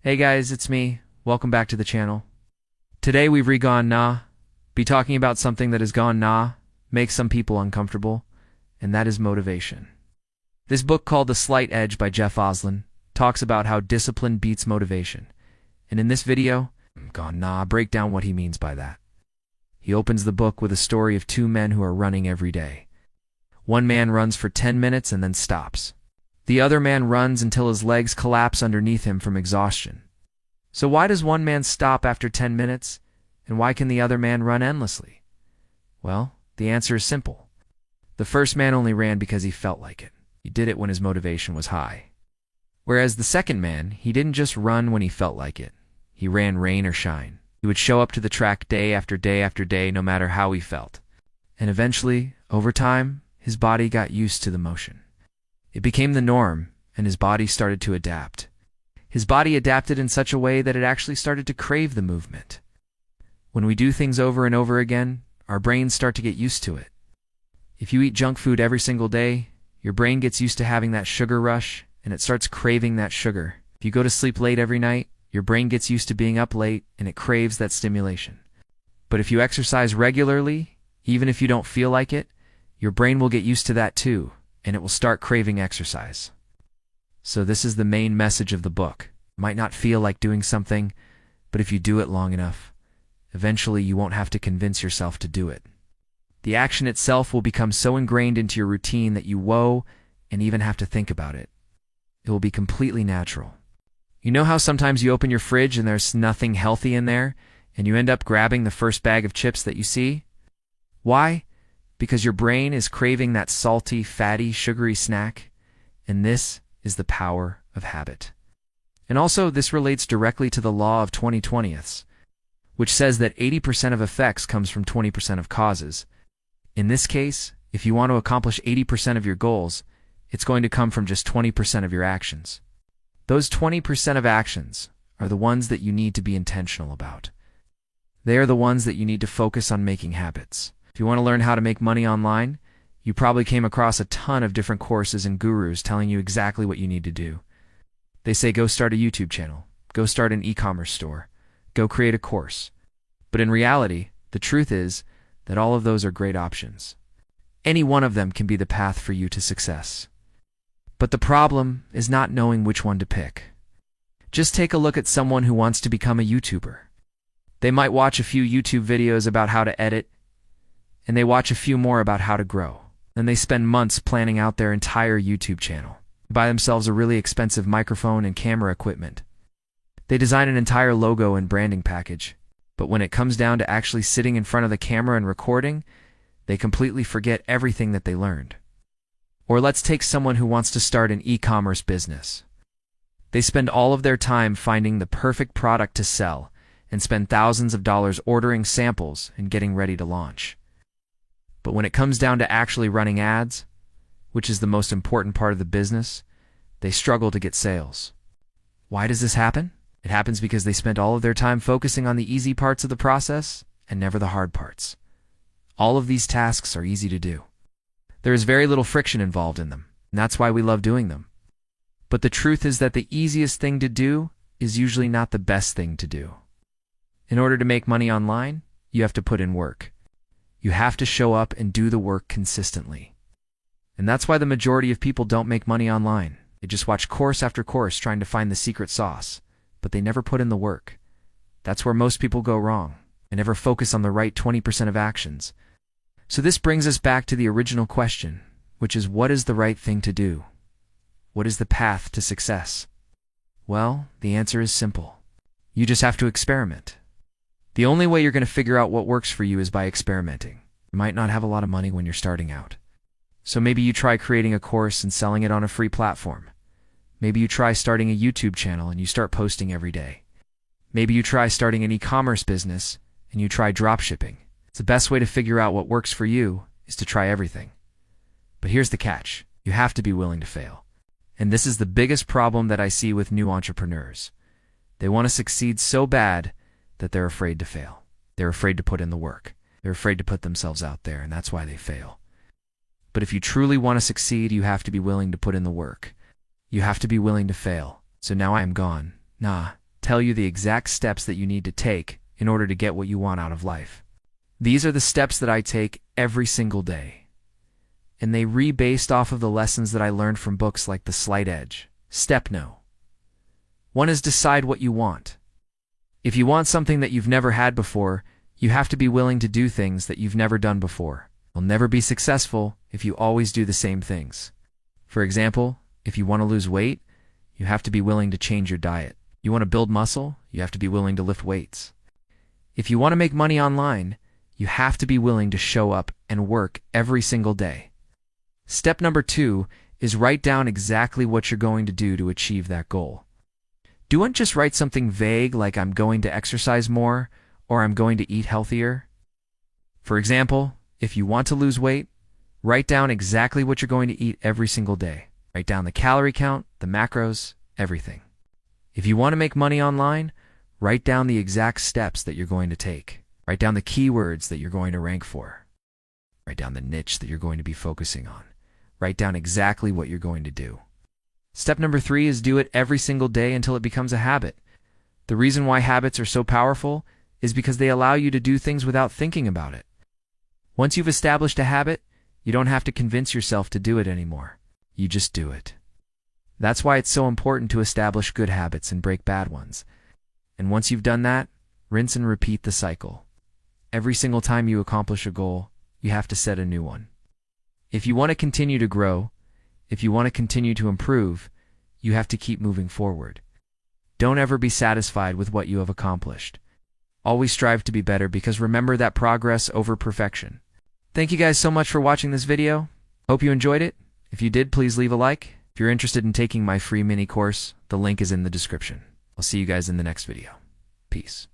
Hey guys, it's me. Welcome back to the channel. Today we've re-gone nah, be talking about something that has gone nah, makes some people uncomfortable, and that is motivation. This book called The Slight Edge by Jeff Oslin talks about how discipline beats motivation. And in this video, gone nah, break down what he means by that. He opens the book with a story of two men who are running every day. One man runs for 10 minutes and then stops. The other man runs until his legs collapse underneath him from exhaustion. So why does one man stop after 10 minutes, and why can the other man run endlessly? Well, the answer is simple. The first man only ran because he felt like it. He did it when his motivation was high. Whereas the second man, he didn't just run when he felt like it. He ran rain or shine. He would show up to the track day after day after day, no matter how he felt. And eventually, over time, his body got used to the motion. It became the norm, and his body started to adapt. His body adapted in such a way that it actually started to crave the movement. When we do things over and over again, our brains start to get used to it. If you eat junk food every single day, your brain gets used to having that sugar rush, and it starts craving that sugar. If you go to sleep late every night, your brain gets used to being up late, and it craves that stimulation. But if you exercise regularly, even if you don't feel like it, your brain will get used to that too, and it will start craving exercise. So this is the main message of the book. It might not feel like doing something, but if you do it long enough, eventually you won't have to convince yourself to do it. The action itself will become so ingrained into your routine that you won't even have to think about it. It will be completely natural. You know how sometimes you open your fridge and there's nothing healthy in there, and you end up grabbing the first bag of chips that you see? Why? Because your brain is craving that salty, fatty, sugary snack, and this is the power of habit. And also, this relates directly to the law of 20/20ths, which says that 80% of effects comes from 20% of causes. In this case, if you want to accomplish 80% of your goals, it's going to come from just 20% of your actions. Those 20% of actions are the ones that you need to be intentional about. They are the ones that you need to focus on making habits. If you want to learn how to make money online, you probably came across a ton of different courses and gurus telling you exactly what you need to do. They say go start a YouTube channel, go start an e-commerce store, go create a course. But in reality, the truth is that all of those are great options. Any one of them can be the path for you to success. But the problem is not knowing which one to pick. Just take a look at someone who wants to become a YouTuber. They might watch a few YouTube videos about how to edit, and they watch a few more about how to grow. Then they spend months planning out their entire YouTube channel. They buy themselves a really expensive microphone and camera equipment. They design an entire logo and branding package. But when it comes down to actually sitting in front of the camera and recording, they completely forget everything that they learned. Or let's take someone who wants to start an e-commerce business. They spend all of their time finding the perfect product to sell and spend thousands of dollars ordering samples and getting ready to launch. But when it comes down to actually running ads, which is the most important part of the business, they struggle to get sales. Why does this happen? It happens because they spent all of their time focusing on the easy parts of the process and never the hard parts. All of these tasks are easy to do. There is very little friction involved in them, and that's why we love doing them. But the truth is that the easiest thing to do is usually not the best thing to do. In order to make money online, you have to put in work. You have to show up and do the work consistently. And that's why the majority of people don't make money online. They just watch course after course trying to find the secret sauce, but they never put in the work. That's where most people go wrong. They never focus on the right 20% of actions. So this brings us back to the original question, which is what is the right thing to do? What is the path to success? Well, the answer is simple. You just have to experiment. The only way you're going to figure out what works for you is by experimenting. You might not have a lot of money when you're starting out. So maybe you try creating a course and selling it on a free platform. Maybe you try starting a YouTube channel and you start posting every day. Maybe you try starting an e-commerce business and you try dropshipping. It's the best way to figure out what works for you is to try everything. But here's the catch. You have to be willing to fail. And this is the biggest problem that I see with new entrepreneurs. They want to succeed so bad that they're afraid to fail. They're afraid to put in the work. They're afraid to put themselves out there, and that's why they fail. But if you truly want to succeed, you have to be willing to put in the work. You have to be willing to fail. So now I am gone. Nah, tell you the exact steps that you need to take in order to get what you want out of life. These are the steps that I take every single day, and they based off of the lessons that I learned from books like The Slight Edge. Step No. 1 is decide what you want. If you want something that you've never had before, you have to be willing to do things that you've never done before. You'll never be successful if you always do the same things. For example, if you want to lose weight, you have to be willing to change your diet. You want to build muscle, you have to be willing to lift weights. If you want to make money online, you have to be willing to show up and work every single day. Step number 2 is write down exactly what you're going to do to achieve that goal. Don't just write something vague like I'm going to exercise more or I'm going to eat healthier. For example, if you want to lose weight, write down exactly what you're going to eat every single day. Write down the calorie count, the macros, everything. If you want to make money online, write down the exact steps that you're going to take. Write down the keywords that you're going to rank for. Write down the niche that you're going to be focusing on. Write down exactly what you're going to do. Step number 3 is do it every single day until it becomes a habit. The reason why habits are so powerful is because they allow you to do things without thinking about it. Once you've established a habit, you don't have to convince yourself to do it anymore. You just do it. That's why it's so important to establish good habits and break bad ones. And once you've done that, rinse and repeat the cycle. Every single time you accomplish a goal, you have to set a new one. If you want to continue to grow, if you want to continue to improve, you have to keep moving forward. Don't ever be satisfied with what you have accomplished. Always strive to be better because remember that progress over perfection. Thank you guys so much for watching this video. Hope you enjoyed it. If you did, please leave a like. If you're interested in taking my free mini course, the link is in the description. I'll see you guys in the next video. Peace.